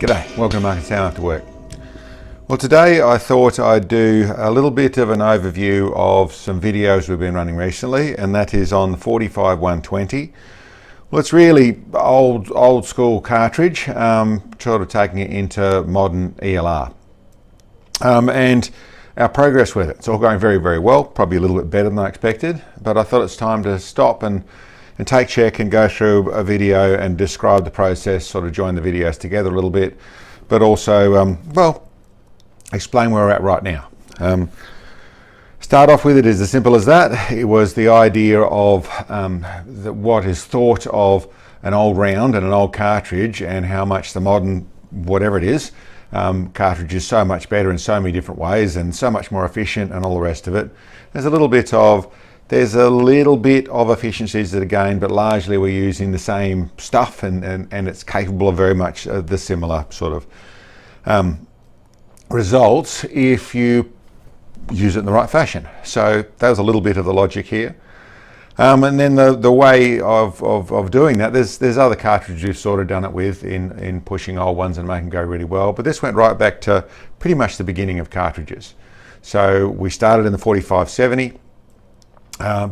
G'day, welcome to Market Sound After Work. Well, today I thought I'd do a little bit of an overview of some videos we've been running recently, and that is on the 45-120. Well, it's really old school cartridge, sort of taking it into modern ELR. And our progress with it, it's all going very, very well, probably a little bit better than I expected, but I thought it's time to stop and take check and go through a video and describe the process, sort of join the videos together a little bit, but also, well, explain where we're at right now. Start off with it is as simple as that. It was the idea of what is thought of an old round and an old cartridge and how much the modern, whatever it is, cartridge is so much better in so many different ways and so much more efficient and all the rest of it. There's a little bit of efficiencies that are gained, but largely we're using the same stuff and it's capable of very much the similar sort of results if you use it in the right fashion. So that was a little bit of the logic here. And then the way of doing that, there's other cartridges we've sort of done it with in pushing old ones and making them go really well, but this went right back to pretty much the beginning of cartridges. So we started in the 4570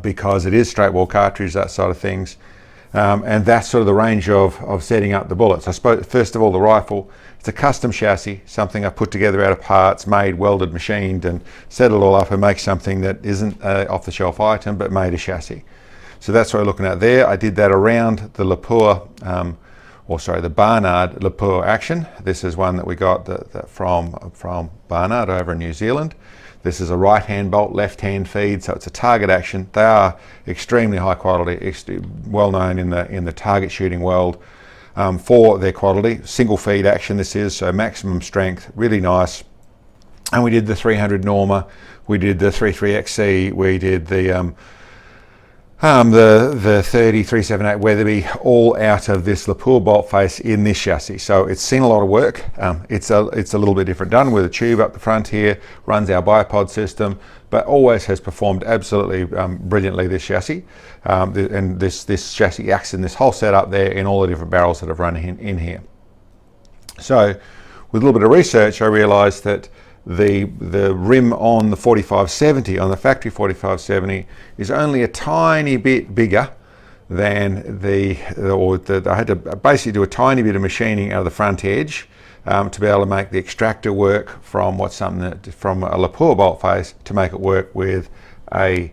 because it is straight wall cartridge, that sort of things, and that's sort of the range of setting up the bullets. I suppose first of all the rifle, it's a custom chassis, something I put together out of parts, made, welded, machined, and set it all up and make something that isn't an off-the-shelf item, but made a chassis. So that's what we're looking at there. I did that around the Lapua, the Barnard Lapua action. This is one that we got from Barnard over in New Zealand. This is a right-hand bolt, left-hand feed, so it's a target action. They are extremely high quality, well known in the target shooting world for their quality. Single feed action this is, so maximum strength, really nice. And we did the 300 Norma, we did the 33XC, we did the 378 Weatherby, all out of this Lapua bolt face in this chassis. So it's seen a lot of work. It's a little bit different, done with a tube up the front here, runs our Bipod system, but always has performed absolutely brilliantly, this chassis. And this chassis acts in this whole setup there in all the different barrels that have run in here. So with a little bit of research, I realized that the rim on the 4570, on the factory 4570, is only a tiny bit bigger than I had to basically do a tiny bit of machining out of the front edge to be able to make the extractor work from from a Lapua bolt face to make it work with the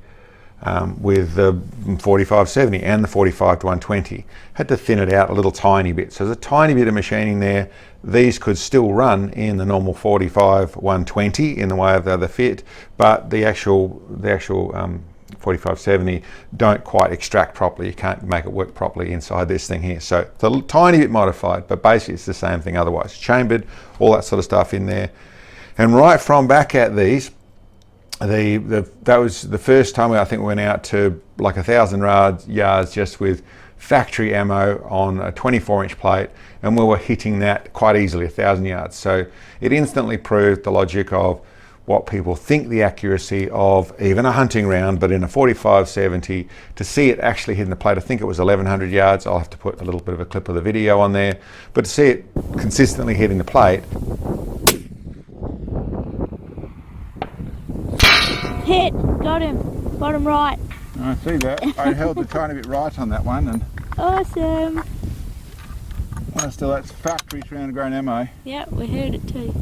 4570 and the 45-120. Had to thin it out a little tiny bit. So there's a tiny bit of machining there. These could still run in the normal 45-120 in the way of the other fit, but the actual 4570 don't quite extract properly. You can't make it work properly inside this thing here. So it's a tiny bit modified, but basically it's the same thing otherwise. Chambered, all that sort of stuff in there. And right from back at these, that was the first time I think we went out to like 1,000 yards just with factory ammo on a 24-inch plate, and we were hitting that quite easily, 1,000 yards. So it instantly proved the logic of what people think the accuracy of even a hunting round, but in a 4570, to see it actually hitting the plate, I think it was 1,100 yards. I'll have to put a little bit of a clip of the video on there, but to see it consistently hitting the plate. Hit, got him, bottom right. I see that. I held the tiny bit right on that one, and awesome. Still that's factory 300 grain ammo. Yeah, we heard it too.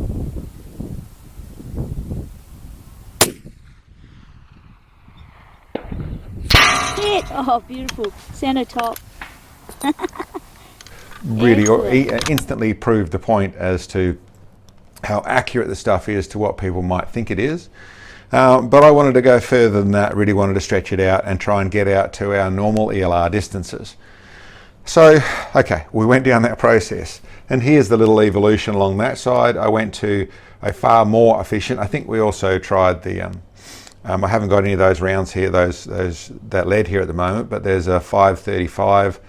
Hit! Oh, beautiful. Center top. Really instantly proved the point as to how accurate the stuff is to what people might think it is. But I wanted to go further than that, really wanted to stretch it out and try and get out to our normal ELR distances. So, okay, we went down that process, and here's the little evolution along that side. I went to a far more efficient, I think we also tried the, I haven't got any of those rounds here, that lead here at the moment, but there's a 535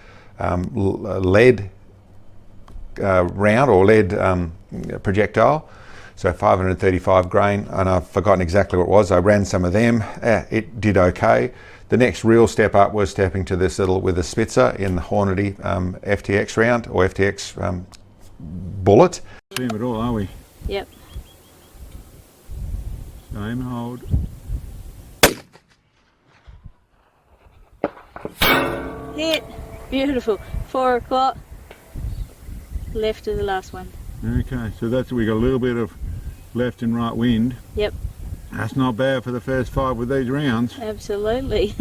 lead round or lead projectile. So 535 grain, and I've forgotten exactly what it was. I ran some of them, it did okay. The next real step up was stepping to this little with a Spitzer in the Hornady FTX round, or FTX bullet. Same at all, are we? Yep. Same hold. Hit. Beautiful. 4 o'clock. Left of the last one. Okay, so that's, we got a little bit of left and right wind. Yep. That's not bad for the first 5 with these rounds. Absolutely.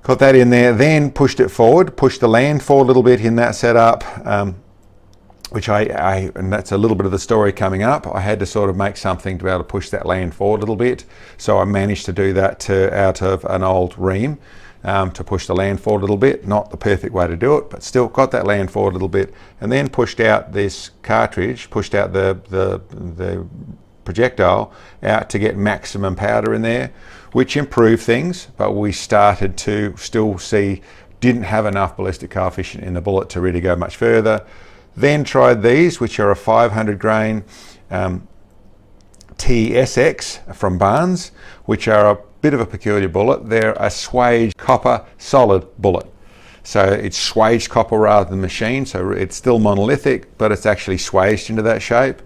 Got that in there, then pushed it forward, pushed the land forward a little bit in that setup, which and that's a little bit of the story coming up. I had to sort of make something to be able to push that land forward a little bit. So I managed to do that out of an old ream to push the land forward a little bit. Not the perfect way to do it, but still got that land forward a little bit. And then pushed out this cartridge, pushed out the projectile out to get maximum powder in there, which improved things, but we started to still see didn't have enough ballistic coefficient in the bullet to really go much further. Then tried these, which are a 500 grain TSX from Barnes, which are a bit of a peculiar bullet. They're a swaged copper solid bullet. So it's swaged copper rather than machine, so it's still monolithic, but it's actually swaged into that shape.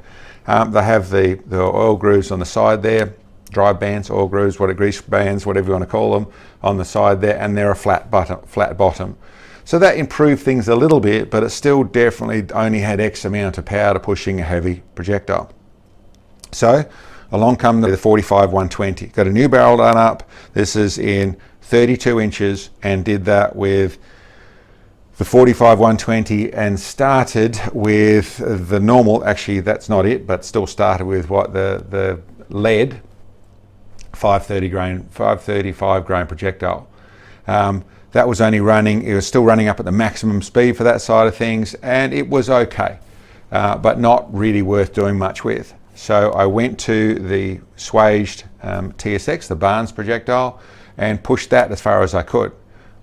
They have the oil grooves on the side there, drive bands, oil grooves, grease bands, whatever you want to call them, on the side there, and they're a flat bottom. So that improved things a little bit, but it still definitely only had X amount of powder pushing a heavy projectile. So along come the 45-120. Got a new barrel done up. This is in 32 inches and did that with the 45-120 and started with the normal, actually that's not it, but still started with what the lead 535 grain projectile. That was only running, it was still running up at the maximum speed for that side of things, and it was okay, but not really worth doing much with. So I went to the swaged TSX, the Barnes projectile, and pushed that as far as I could.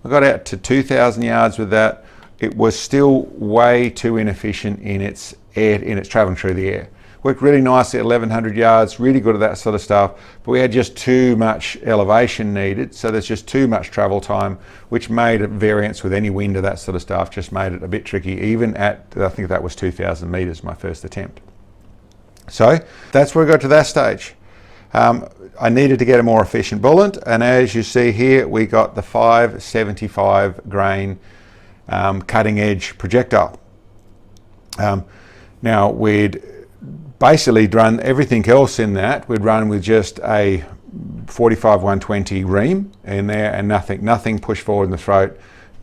I got out to 2,000 yards with that. It was still way too inefficient in its traveling through the air. Worked really nicely at 1,100 yards, really good at that sort of stuff, but we had just too much elevation needed, so there's just too much travel time, which made it variance with any wind or that sort of stuff, just made it a bit tricky, even at, I think that was 2,000 meters, my first attempt. So that's where we got to that stage. I needed to get a more efficient bullet, and as you see here, we got the 575 grain cutting edge projectile. Now we'd basically run everything else in that. We'd run with just a 45-120 ream in there and nothing pushed forward in the throat.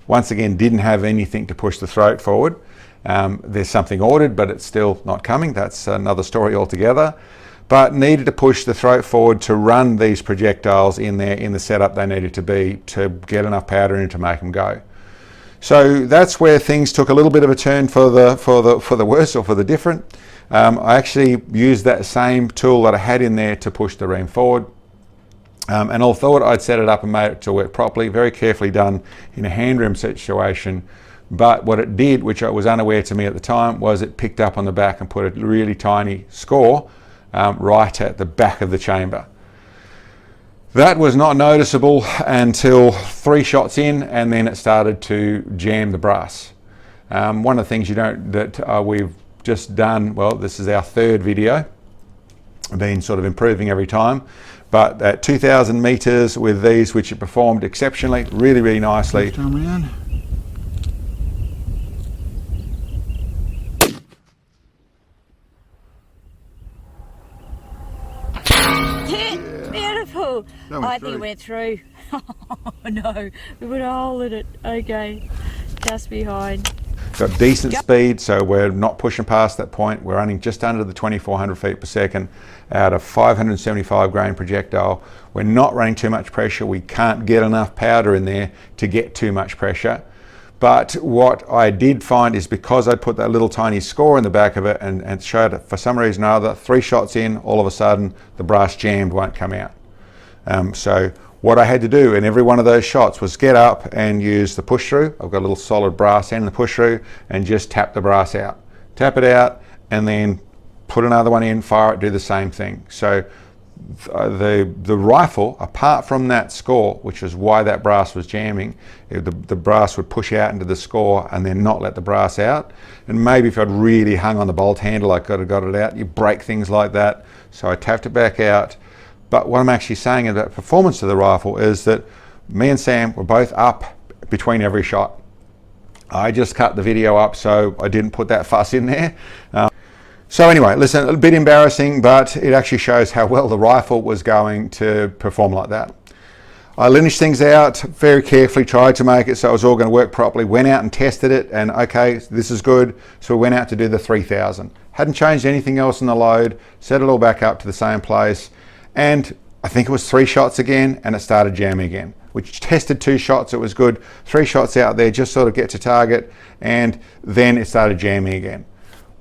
Once again, didn't have anything to push the throat forward. There's something ordered, but it's still not coming. That's another story altogether. But needed to push the throat forward to run these projectiles in there in the setup they needed to be to get enough powder in to make them go. So that's where things took a little bit of a turn for the worse or for the different. I actually used that same tool that I had in there to push the ream forward. And although I'd set it up and made it to work properly, very carefully done in a hand ream situation. But what it did, which I was unaware to me at the time, was it picked up on the back and put a really tiny score right at the back of the chamber. That was not noticeable until 3 shots in, and then it started to jam the brass. One of the things we've just done, well, this is our 3rd video, been sort of improving every time, but at 2,000 meters with these, which it performed exceptionally, really nicely. First time around. Beautiful. I think it went through. Oh no, we would have holded it. Okay, just behind. Got decent speed, so we're not pushing past that point. We're running just under the 2,400 feet per second out of 575 grain projectile. We're not running too much pressure. We can't get enough powder in there to get too much pressure. But what I did find is because I put that little tiny score in the back of it and showed it for some reason or other, 3 shots in, all of a sudden the brass jammed, won't come out. So what I had to do in every one of those shots was get up and use the push through. I've got a little solid brass end in the push through, and just tap the brass out. Tap it out and then put another one in, fire it, do the same thing. So the rifle, apart from that score, which is why that brass was jamming, the brass would push out into the score and then not let the brass out. And maybe if I'd really hung on the bolt handle, I could have got it out. You break things like that. So I tapped it back out. But what I'm actually saying about performance of the rifle is that me and Sam were both up between every shot. I just cut the video up, so I didn't put that fuss in there. So anyway, listen, a bit embarrassing, but it actually shows how well the rifle was going to perform like that. I lineaged things out very carefully, tried to make it so it was all going to work properly, went out and tested it, and okay, this is good. So we went out to do the 3000. Hadn't changed anything else in the load, set it all back up to the same place, and I think it was 3 shots again, and it started jamming again. We tested 2 shots, it was good. 3 shots out there, just sort of get to target, and then it started jamming again.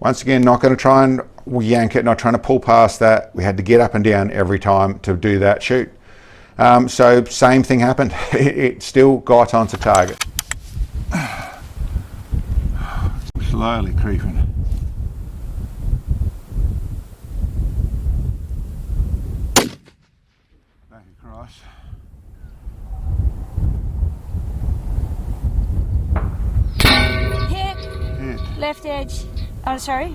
Once again, not going to try and yank it, not trying to pull past that. We had to get up and down every time to do that shoot. So same thing happened. It still got onto target. Slowly creeping. Back across. Hit. Left edge. Oh, sorry.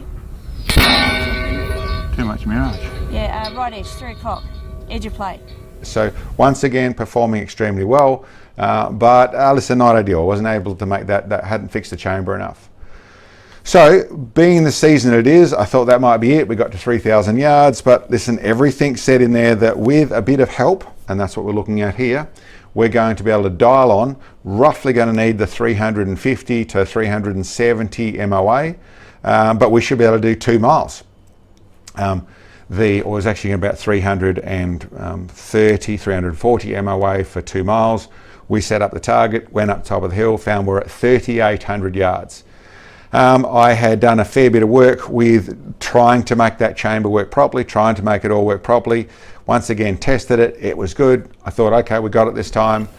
Too much mirage. Yeah, right edge, 3 o'clock. Edge of plate. So once again, performing extremely well, but listen, not ideal. I wasn't able to make that hadn't fixed the chamber enough. So being the season it is, I thought that might be it. We got to 3,000 yards, but listen, everything said in there that with a bit of help, and that's what we're looking at here, we're going to be able to dial on, roughly going to need the 350 to 370 MOA, but we should be able to do 2 miles. It was actually about 330, 340 MOA for 2 miles. We set up the target, went up top of the hill, found we're at 3,800 yards. I had done a fair bit of work with trying to make that chamber work properly, trying to make it all work properly. Once again, tested it, it was good. I thought, okay, we got it this time.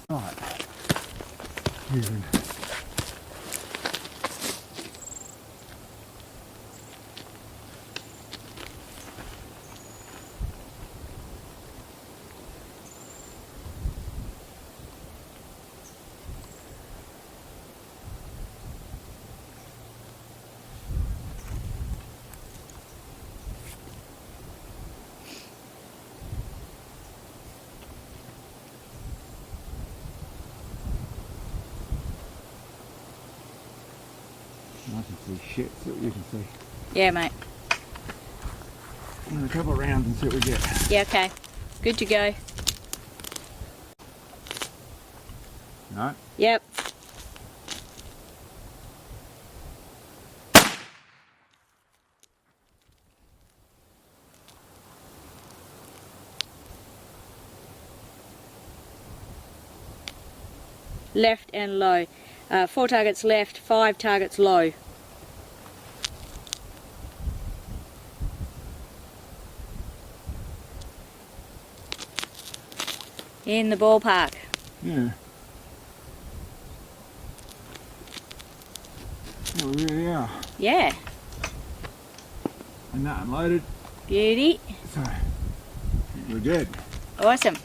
Right. Using. I can see shit, see what you can see. Yeah, mate. And a couple of rounds and see what we get. Yeah, okay. Good to go. No? Yep. Left and low. 4 targets left, 5 targets low. In the ballpark. Yeah. Yeah, we really are. Yeah. And that unloaded. Beauty. So, we're good. Awesome.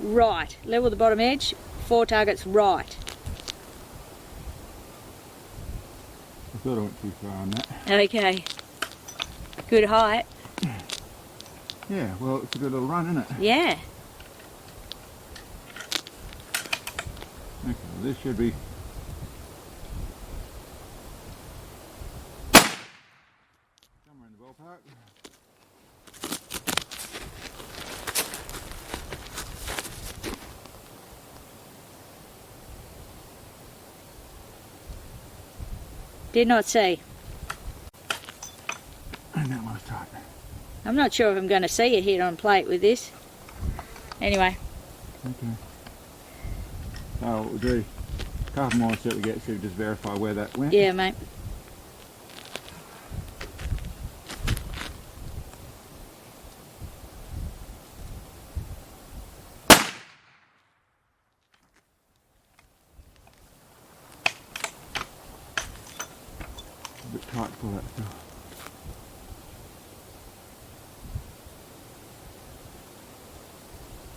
Right, level the bottom edge, 4 targets right. I thought I went too far on that. Okay. Good height. Yeah, well, it's a good little run, isn't it? Yeah. Okay, well, this should be... somewhere in the ballpark. Did not see. And that one's tight. I'm not sure if I'm going to see it here on plate with this. Anyway. Okay. So we'll do a couple more until we get to just verify where that went. Yeah, mate. A bit tight to pull that still.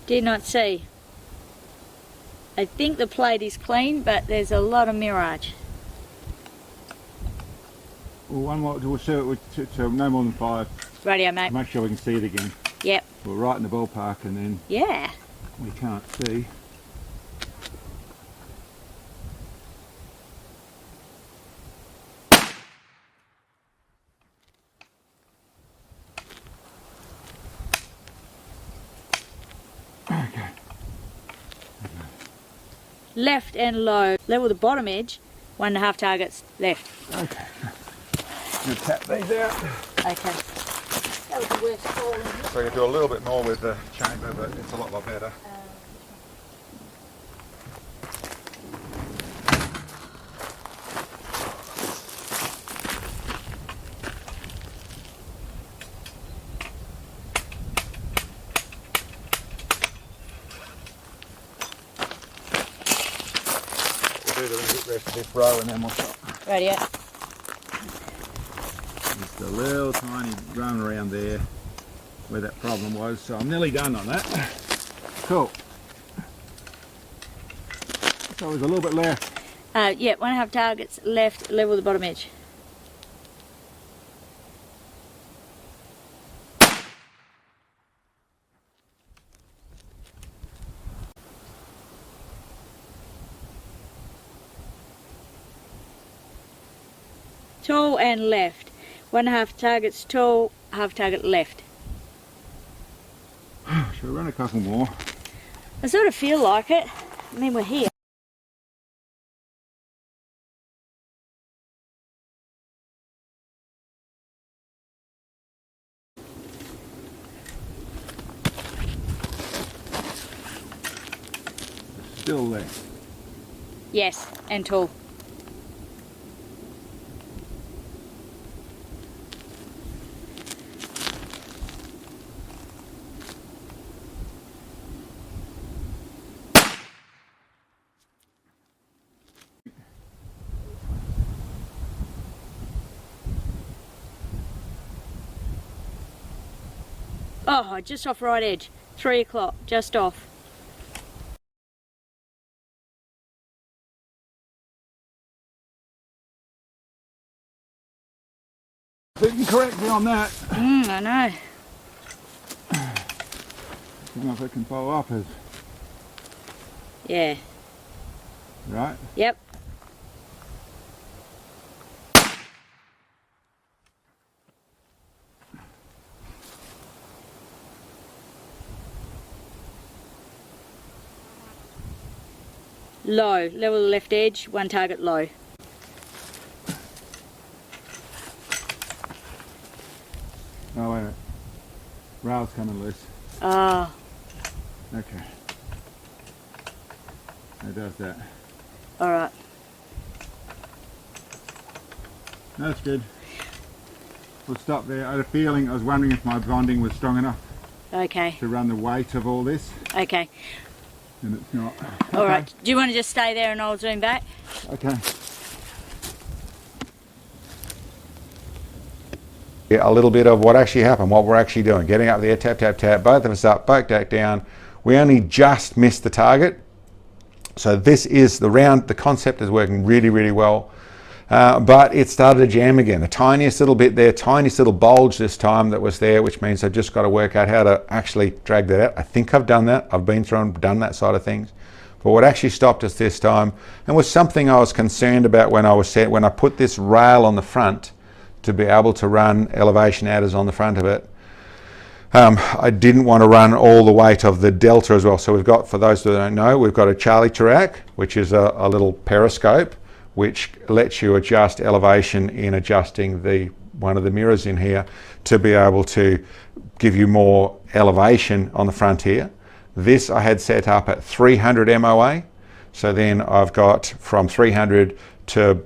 Did not see. I think the plate is clean, but there's a lot of mirage. Well, one more, we'll show it with to no more than 5. Radio, mate. Make sure we can see it again. Yep. We're right in the ballpark and then Yeah. we can't see. Okay. Left and low. Level the bottom edge. 1.5 targets left. Okay. I'm gonna tap these out. Okay. That was the worst call. So I can do a little bit more with the chamber, but it's a lot better. We'll do the rest of this row and then we'll stop. Radio. Just a little tiny run around there where that problem was, so I'm nearly done on that. Cool. So there's a little bit left. Yeah, 1.5 targets left, level the bottom edge. Tall and left. 1.5 targets tall, half target left. Should we run a couple more? I sort of feel like it. I mean, we're here. Still there. Yes, and tall. Oh, just off right edge. 3 o'clock, just off. You can correct me on that. I know. I don't know if I can follow up as Yeah. right. Yep. Low, level the left edge, 1 target low. Oh wait a minute. Rail's coming loose. Ah, Okay. It does that. alright. That's good. We'll stop there. I had a feeling, I was wondering if my bonding was strong enough Okay, to run the weight of all this, okay. and it's not. Alright, do you want to just stay there and I'll zoom back? Okay. A little bit of what actually happened, what we're actually doing. Getting up there, tap, tap, tap, both of us up, boat back down. We only just missed the target. So this is the round, the concept is working really, really well. But it started to jam again. The tiniest little bit there, tiniest little bulge this time that was there, which means I've just got to work out how to actually drag that out. I think I've done that. I've been through and done that side of things. But what actually stopped us this time, and was something I was concerned about when I put this rail on the front to be able to run elevation adders on the front of it. I didn't want to run all the weight of the delta as well. So we've got, for those that don't know, we've got a Charlie Tarac, which is a little periscope which lets you adjust elevation in adjusting one of the mirrors in here to be able to give you more elevation on the front here. This I had set up at 300 MOA, so then I've got from 300 to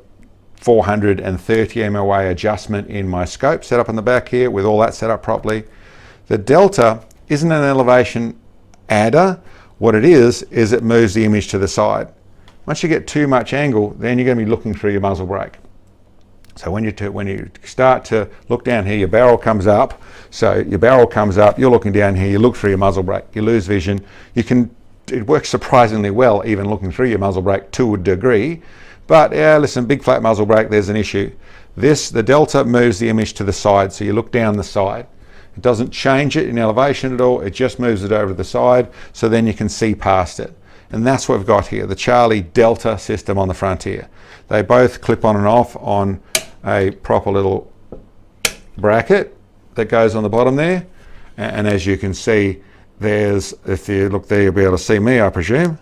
430 MOA adjustment in my scope set up on the back here with all that set up properly. The delta isn't an elevation adder. What it is it moves the image to the side. Once you get too much angle, then you're going to be looking through your muzzle brake. So when you start to look down here, your barrel comes up. So your barrel comes up, you're looking down here, you look through your muzzle brake, you lose vision. It works surprisingly well even looking through your muzzle brake to a degree. But yeah, listen, big flat muzzle brake, there's an issue. The delta moves the image to the side, so you look down the side. It doesn't change it in elevation at all, it just moves it over to the side, so then you can see past it. And that's what we've got here, the Charlie Delta system on the front here. They both clip on and off on a proper little bracket that goes on the bottom there. And as you can see, if you look there, you'll be able to see me, I presume.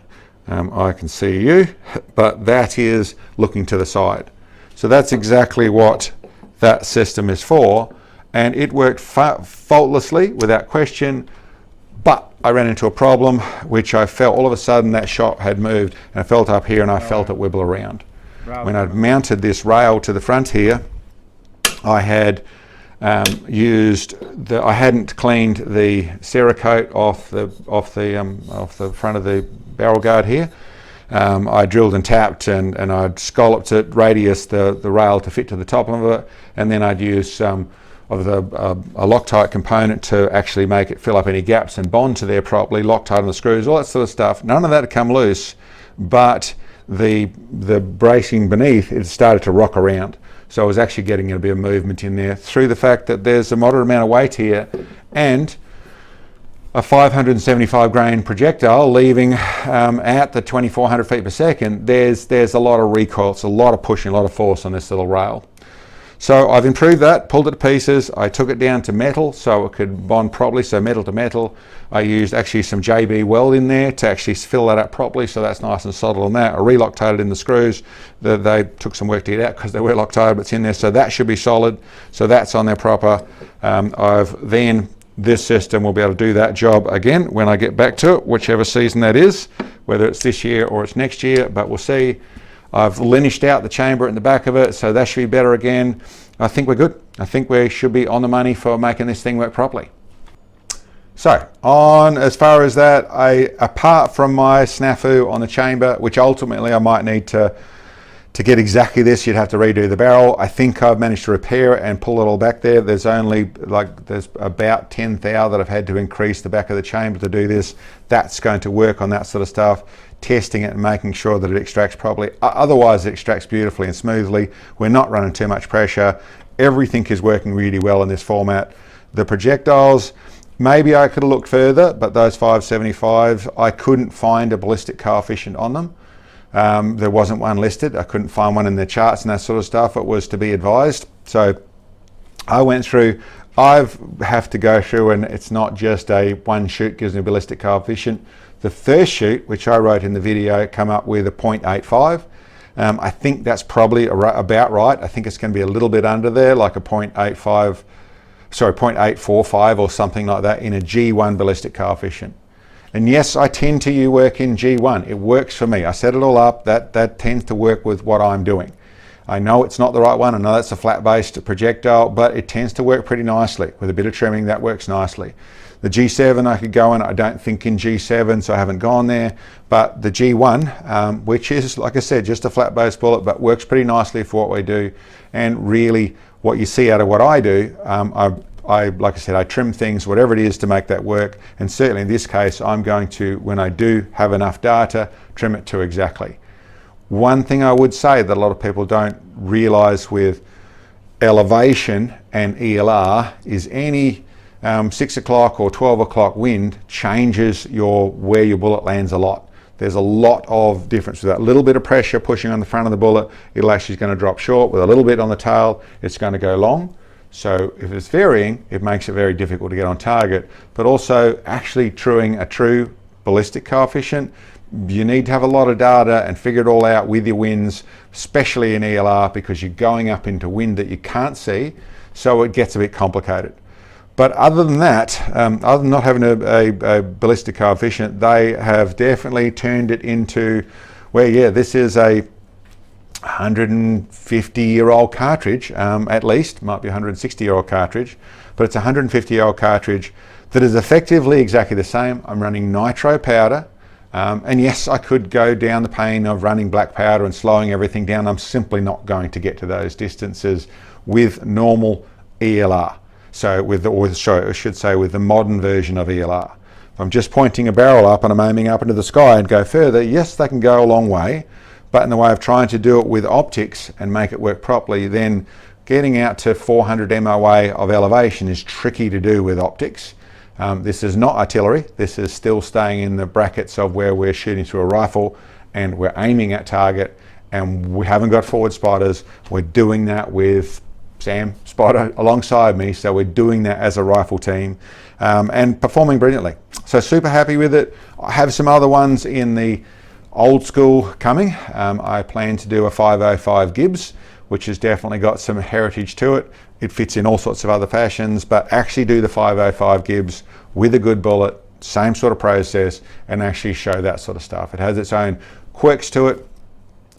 I can see you, but that is looking to the side. So that's exactly what that system is for. And it worked faultlessly, without question, but I ran into a problem, which I felt all of a sudden that shot had moved, and I felt up here and I felt it wibble around. When I'd mounted this rail to the front here, I had I hadn't cleaned the Cerakote off the front of the barrel guard here. I drilled and tapped and I'd scalloped it radius the rail to fit to the top of it, and then I'd use a Loctite component to actually make it fill up any gaps and bond to there properly, Loctite on the screws, all that sort of stuff. None of that had come loose, but the bracing beneath, it started to rock around. So I was actually getting a bit of movement in there through the fact that there's a moderate amount of weight here and a 575 grain projectile leaving at the 2400 feet per second. There's a lot of recoil, it's a lot of pushing, a lot of force on this little rail. So I've improved that, pulled it to pieces. I took it down to metal so it could bond properly, so metal to metal. I used actually some JB weld in there to actually fill that up properly, so that's nice and solid on that. I re-Loctated in the screws. They took some work to get out because they were Loctated, but it's in there, so that should be solid. So that's on there proper. This system will be able to do that job again when I get back to it, whichever season that is, whether it's this year or it's next year, but we'll see. I've linished out the chamber in the back of it, so that should be better again. I think we're good. I think we should be on the money for making this thing work properly. So, as far as that, apart from my snafu on the chamber, which ultimately I might need to get exactly this, you'd have to redo the barrel. I think I've managed to repair it and pull it all back there. There's about 10 thou that I've had to increase the back of the chamber to do this. That's going to work on that sort of stuff. Testing it and making sure that it extracts properly. Otherwise it extracts beautifully and smoothly. We're not running too much pressure. Everything is working really well in this format. The projectiles, maybe I could have looked further, but those 575s, I couldn't find a ballistic coefficient on them. There wasn't one listed. I couldn't find one in the charts and that sort of stuff. It was to be advised. So I went through, I have to go through, and it's not just a one shoot gives me a ballistic coefficient. The first shoot, which I wrote in the video, come up with a 0.85. I think that's probably about right. I think it's going to be a little bit under there, like a 0.845 or something like that in a G1 ballistic coefficient. And yes, I tend to work in G1. It works for me. I set it all up. That tends to work with what I'm doing. I know it's not the right one. I know that's a flat-based projectile, but it tends to work pretty nicely. With a bit of trimming, that works nicely. The G7 I could go in. I don't think in G7, so I haven't gone there. But the G1, which is, like I said, just a flat-based bullet, but works pretty nicely for what we do. And really, what you see out of what I do, like I said, I trim things, whatever it is, to make that work. And certainly in this case, I'm going to, when I do have enough data, trim it to exactly. One thing I would say that a lot of people don't realize with elevation and ELR is any 6 o'clock or 12 o'clock wind changes where your bullet lands a lot. There's a lot of difference with that. A little bit of pressure pushing on the front of the bullet, it'll actually going to drop short. With a little bit on the tail, it's going to go long. So if it's varying, it makes it very difficult to get on target. But also actually truing a true ballistic coefficient you need to have a lot of data and figure it all out with your winds, especially in ELR, because you're going up into wind that you can't see, so it gets a bit complicated. But other than that, other than not having a ballistic coefficient, they have definitely turned it into where, yeah, this is a 150-year-old cartridge, at least, might be a 160-year-old cartridge, but it's a 150-year-old cartridge that is effectively exactly the same. I'm running nitro powder, and yes, I could go down the pain of running black powder and slowing everything down. I'm simply not going to get to those distances with normal ELR. So with the, or sorry, I should say with the modern version of ELR. If I'm just pointing a barrel up and I'm aiming up into the sky and go further, yes, they can go a long way, but in the way of trying to do it with optics and make it work properly, then getting out to 400 MOA of elevation is tricky to do with optics. This is not artillery. This is still staying in the brackets of where we're shooting through a rifle and we're aiming at target, and we haven't got forward spotters. We're doing that with Sam spotter alongside me, so we're doing that as a rifle team, and performing brilliantly. So super happy with it. I have some other ones in the old school coming. I plan to do a 505 Gibbs, which has definitely got some heritage to it. It fits in all sorts of other fashions, but actually do the 505 Gibbs with a good bullet, same sort of process, and actually show that sort of stuff. It has its own quirks to it.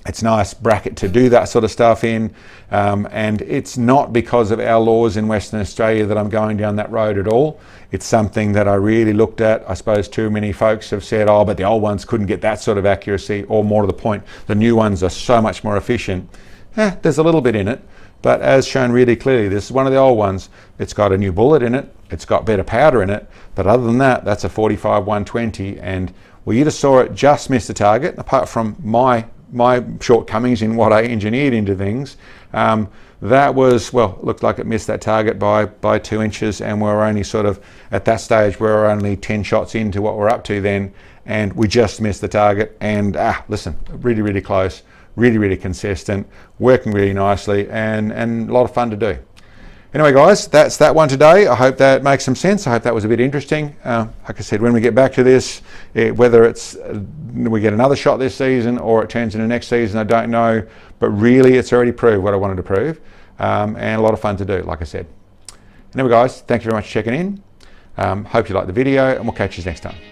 It's a nice bracket to do that sort of stuff in, and it's not because of our laws in Western Australia that I'm going down that road at all. It's something that I really looked at. I suppose too many folks have said, oh, but the old ones couldn't get that sort of accuracy, or more to the point, the new ones are so much more efficient. There's a little bit in it, but as shown really clearly, this is one of the old ones. It's got a new bullet in it, it's got better powder in it, but other than that, that's a 45-120, and well, you just saw it just miss the target. Apart from my shortcomings in what I engineered into things, that was, well, looked like it missed that target by 2 inches, and we're only sort of, at that stage, we're only 10 shots into what we're up to then, and we just missed the target. And listen, really, really close, really, really consistent, working really nicely, and a lot of fun to do. Anyway, guys, that's that one today. I hope that makes some sense. I hope that was a bit interesting. Like I said, when we get back to this, whether it's we get another shot this season or it turns into next season, I don't know. But really, it's already proved what I wanted to prove, and a lot of fun to do, like I said. Anyway, guys, thank you very much for checking in. Hope you liked the video, and we'll catch you next time.